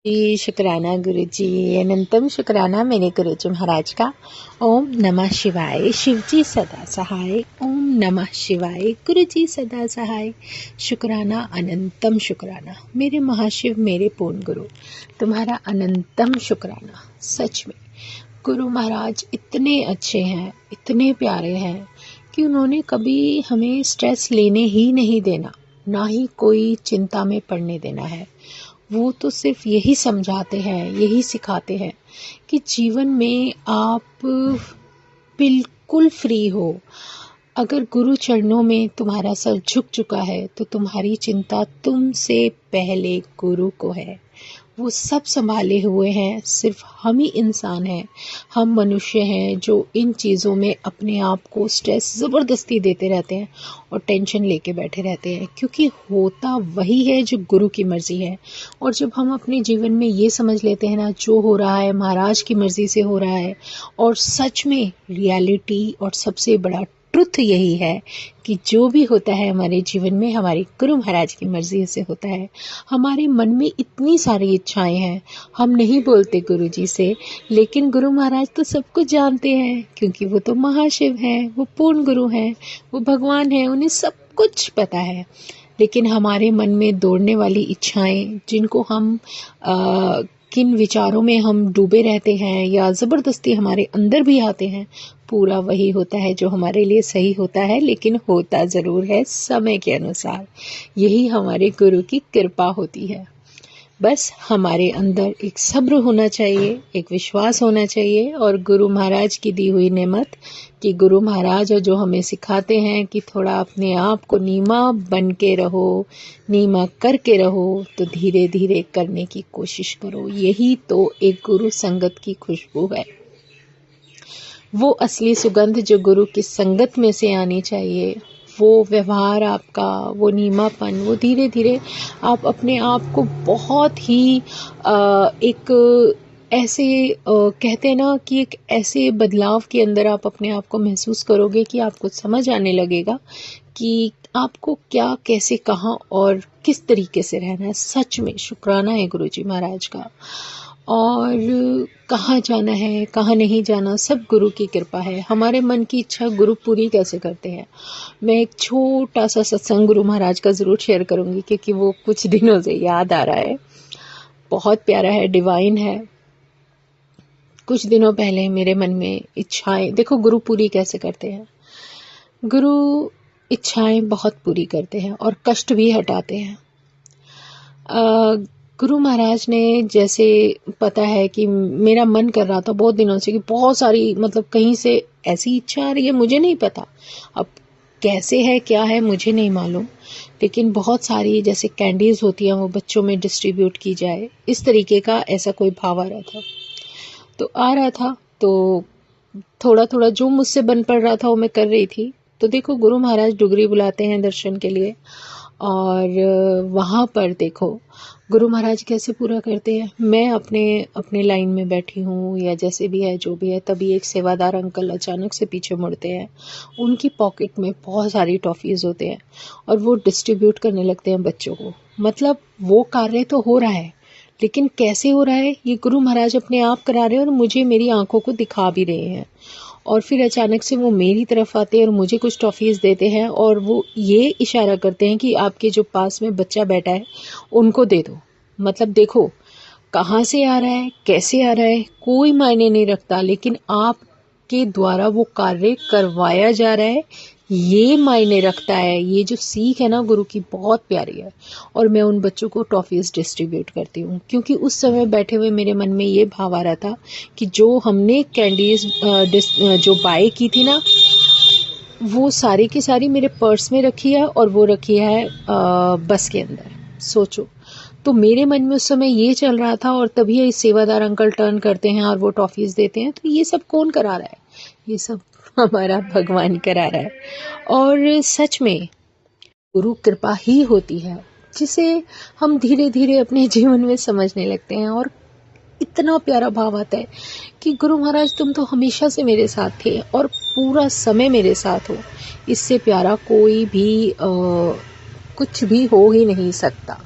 जी, शुक्राना गुरु जी। अनंतम शुक्राना मेरे गुरु जी महाराज का। ओम नमः शिवाय। शिव जी सदा सहाय। ओम नमः शिवाय। गुरु जी सदा सहाय। शुक्राना अनंतम शुक्राना मेरे महाशिव मेरे पूर्ण गुरु, तुम्हारा अनंतम शुक्राना। सच में गुरु महाराज इतने अच्छे हैं, इतने प्यारे हैं कि उन्होंने कभी हमें स्ट्रेस लेने ही नहीं देना, ना ही कोई चिंता में पड़ने देना है। वो तो सिर्फ यही समझाते हैं, यही सिखाते हैं कि जीवन में आप बिल्कुल फ्री हो। अगर गुरु चरणों में तुम्हारा सर झुक चुका है तो तुम्हारी चिंता तुमसे पहले गुरु को है। वो सब संभाले हुए हैं, सिर्फ हम ही इंसान हैं, हम मनुष्य हैं जो इन चीज़ों में अपने आप को स्ट्रेस ज़बरदस्ती देते रहते हैं और टेंशन लेके बैठे रहते हैं, क्योंकि होता वही है जो गुरु की मर्ज़ी है। और जब हम अपने जीवन में ये समझ लेते हैं ना, जो हो रहा है महाराज की मर्ज़ी से हो रहा है, और सच में रियलिटी और सबसे बड़ा ट्रुथ यही है कि जो भी होता है हमारे जीवन में हमारी गुरु महाराज की मर्जी से होता है। हमारे मन में इतनी सारी इच्छाएं हैं, हम नहीं बोलते गुरु जी से, लेकिन गुरु महाराज तो सब कुछ जानते हैं, क्योंकि वो तो महाशिव हैं, वो पूर्ण गुरु हैं, वो भगवान हैं, उन्हें सब कुछ पता है। लेकिन हमारे मन में दौड़ने वाली इच्छाएं, जिनको हम किन विचारों में हम डूबे रहते हैं या ज़बरदस्ती हमारे अंदर भी आते हैं, पूरा वही होता है जो हमारे लिए सही होता है, लेकिन होता ज़रूर है समय के अनुसार। यही हमारे गुरु की कृपा होती है। बस हमारे अंदर एक सब्र होना चाहिए, एक विश्वास होना चाहिए, और गुरु महाराज की दी हुई नेमत कि गुरु महाराज जो हमें सिखाते हैं कि थोड़ा अपने आप को नीमा बन के रहो, नीमा करके रहो, तो धीरे धीरे करने की कोशिश करो। यही तो एक गुरु संगत की खुशबू है, वो असली सुगंध जो गुरु की संगत में से आनी चाहिए। वो व्यवहार आपका, वो नीमापन, वो धीरे धीरे आप अपने आप को बहुत ही एक ऐसे कहते हैं ना कि एक ऐसे बदलाव के अंदर आप अपने आप को महसूस करोगे कि आपको समझ आने लगेगा कि आपको क्या, कैसे, कहाँ और किस तरीके से रहना है। सच में शुक्राना है गुरु जी महाराज का। और कहाँ जाना है, कहाँ नहीं जाना, सब गुरु की कृपा है। हमारे मन की इच्छा गुरु पूरी कैसे करते हैं, मैं एक छोटा सा सत्संग गुरु महाराज का ज़रूर शेयर करूँगी, क्योंकि वो कुछ दिनों से याद आ रहा है। बहुत प्यारा है, डिवाइन है। कुछ दिनों पहले मेरे मन में इच्छाएं, देखो गुरु पूरी कैसे करते हैं। गुरु इच्छाएं बहुत पूरी करते हैं और कष्ट भी हटाते हैं। गुरु महाराज ने, जैसे पता है कि मेरा मन कर रहा था बहुत दिनों से कि बहुत सारी, मतलब कहीं से ऐसी इच्छा आ रही है, मुझे नहीं पता अब कैसे है, क्या है, मुझे नहीं मालूम, लेकिन बहुत सारी जैसे कैंडीज होती हैं वो बच्चों में डिस्ट्रीब्यूट की जाए, इस तरीके का ऐसा कोई भाव आ रहा था। तो थोड़ा थोड़ा जो मुझसे बन पड़ रहा था वो मैं कर रही थी। तो देखो गुरु महाराज डुगरी बुलाते हैं दर्शन के लिए, और वहाँ पर देखो गुरु महाराज कैसे पूरा करते हैं। मैं अपने अपने लाइन में बैठी हूँ या जैसे भी है, जो भी है, तभी एक सेवादार अंकल अचानक से पीछे मुड़ते हैं। उनकी पॉकेट में बहुत सारी टॉफ़ीज़ होते हैं और वो डिस्ट्रीब्यूट करने लगते हैं बच्चों को। मतलब वो कार्य तो हो रहा है, लेकिन कैसे हो रहा है ये गुरु महाराज अपने आप करा रहे हैं और मुझे मेरी आंखों को दिखा भी रहे हैं। और फिर अचानक से वो मेरी तरफ आते हैं और मुझे कुछ टॉफ़ीज़ देते हैं, और वो ये इशारा करते हैं कि आपके जो पास में बच्चा बैठा है उनको दे दो। मतलब देखो कहाँ से आ रहा है, कैसे आ रहा है, कोई मायने नहीं रखता, लेकिन आपके द्वारा वो कार्य करवाया जा रहा है, ये मायने रखता है। ये जो सीख है ना गुरु की, बहुत प्यारी है। और मैं उन बच्चों को टॉफ़ीज़ डिस्ट्रीब्यूट करती हूँ, क्योंकि उस समय बैठे हुए मेरे मन में ये भाव आ रहा था कि जो हमने कैंडीज़ जो बाय की थी ना, वो सारी की सारी मेरे पर्स में रखी है और वो रखी है बस के अंदर। सोचो, तो मेरे मन में उस समय ये चल रहा था, और तभी ये सेवादार अंकल टर्न करते हैं और वो टॉफ़ीज़ देते हैं। तो ये सब कौन करा रहा है? ये सब हमारा भगवान करा रहा है। और सच में गुरु कृपा ही होती है, जिसे हम धीरे धीरे अपने जीवन में समझने लगते हैं। और इतना प्यारा भाव आता है कि गुरु महाराज तुम तो हमेशा से मेरे साथ थे और पूरा समय मेरे साथ हो। इससे प्यारा कोई भी कुछ भी हो ही नहीं सकता।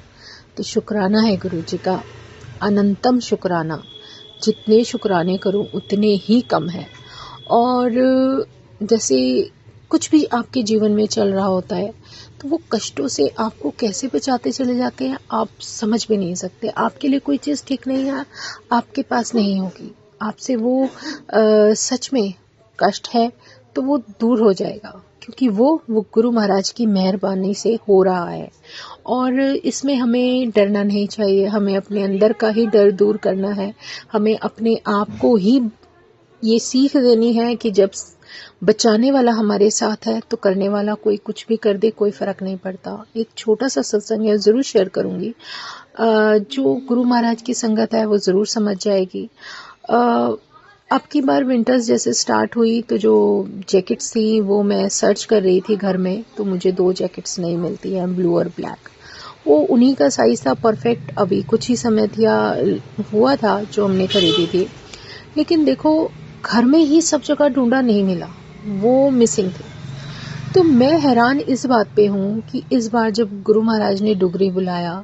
तो शुक्राना है गुरु जी का। अनंतम शुक्राना, जितने शुक्राने करूं उतने ही कम है। और जैसे कुछ भी आपके जीवन में चल रहा होता है तो वो कष्टों से आपको कैसे बचाते चले जाते हैं आप समझ भी नहीं सकते। आपके लिए कोई चीज़ ठीक नहीं है, आपके पास नहीं होगी, आपसे वो सच में कष्ट है तो वो दूर हो जाएगा, क्योंकि वो गुरु महाराज की मेहरबानी से हो रहा है। और इसमें हमें डरना नहीं चाहिए, हमें अपने अंदर का ही डर दूर करना है। हमें अपने आप को ही ये सीख देनी है कि जब बचाने वाला हमारे साथ है तो करने वाला कोई कुछ भी कर दे, कोई फर्क नहीं पड़ता। एक छोटा सा सत्संग है, ज़रूर शेयर करूँगी। जो गुरु महाराज की संगत है वो ज़रूर समझ जाएगी। अब की बार विंटर्स जैसे स्टार्ट हुई तो जो जैकेट्स थी वो मैं सर्च कर रही थी घर में, तो मुझे 2 जैकेट्स नहीं मिलती हैं, ब्लू और ब्लैक। वो उन्हीं का साइज़ था परफेक्ट, अभी कुछ ही समय हुआ था जो हमने खरीदी थी। लेकिन देखो घर में ही सब जगह ढूंढा, नहीं मिला, वो मिसिंग थे। तो मैं हैरान इस बात पे हूँ कि इस बार जब गुरु महाराज ने डुगरी बुलाया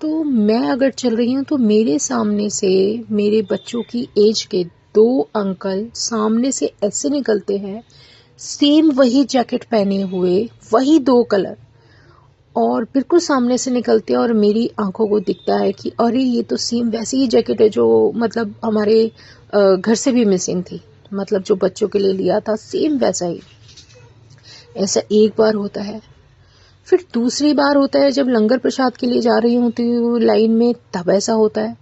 तो मैं अगर चल रही हूँ तो मेरे सामने से मेरे बच्चों की एज के 2 अंकल सामने से ऐसे निकलते हैं, सेम वही जैकेट पहने हुए, वही 2 कलर, और बिल्कुल सामने से निकलते हैं और मेरी आंखों को दिखता है कि अरे ये तो सेम वैसी ही जैकेट है जो मतलब हमारे घर से भी मिसिंग थी, मतलब जो बच्चों के लिए लिया था सेम वैसा ही। ऐसा एक बार होता है। फिर दूसरी बार होता है जब लंगर प्रसाद के लिए जा रही होती हूँ लाइन में, तब ऐसा होता है।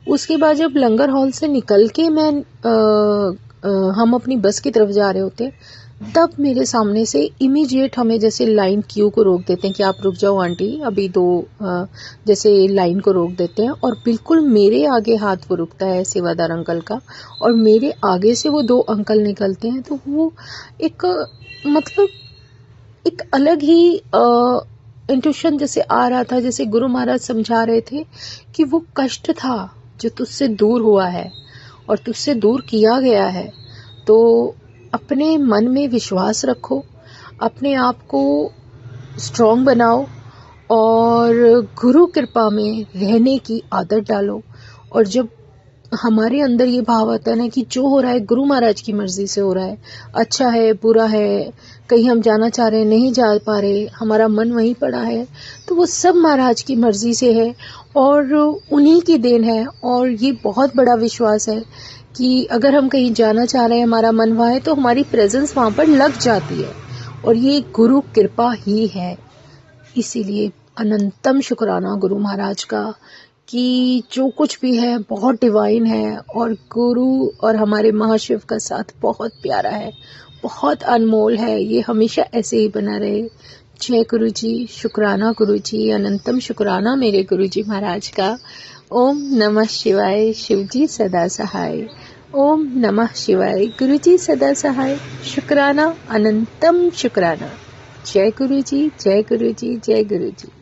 उसके बाद जब लंगर हॉल से निकल के हम अपनी बस की तरफ जा रहे होते हैं, तब मेरे सामने से इमीडिएट हमें जैसे लाइन क्यू को रोक देते हैं कि आप रुक जाओ आंटी, अभी 2 जैसे लाइन को रोक देते हैं, और बिल्कुल मेरे आगे हाथ वो रुकता है सेवादार अंकल का, और मेरे आगे से वो 2 अंकल निकलते हैं। तो वो एक मतलब एक अलग ही इंट्यूशन जैसे आ रहा था, जैसे गुरु महाराज समझा रहे थे कि वो कष्ट था जो तुझसे दूर हुआ है और तुझसे दूर किया गया है। तो अपने मन में विश्वास रखो, अपने आप को स्ट्रॉन्ग बनाओ और गुरु कृपा में रहने की आदत डालो। और जब हमारे अंदर ये भाव आता है ना कि जो हो रहा है गुरु महाराज की मर्जी से हो रहा है, अच्छा है बुरा है, कहीं हम जाना चाह रहे हैं नहीं जा पा रहे, हमारा मन वहीं पड़ा है, तो वो सब महाराज की मर्जी से है और उन्हीं की देन है। और ये बहुत बड़ा विश्वास है कि अगर हम कहीं जाना चाह रहे हैं, हमारा मन वहाँ है, तो हमारी प्रेजेंस वहाँ पर लग जाती है, और ये गुरु कृपा ही है। इसीलिए अनंतम शुक्राना गुरु महाराज का कि जो कुछ भी है बहुत डिवाइन है, और गुरु और हमारे महाशिव का साथ बहुत प्यारा है, बहुत अनमोल है। ये हमेशा ऐसे ही बना रहे। जय गुरु जी, शुक्राना गुरु जी, अनंतम शुक्राना मेरे गुरु जी महाराज का। ओम नमः शिवाय, शिव जी सदा सहाय। ओम नमः शिवाय, गुरु जी सदा सहाय। शुक्राना, अनंतम शुक्राना। जय गुरु जी, जय गुरु जी, जय गुरु जी।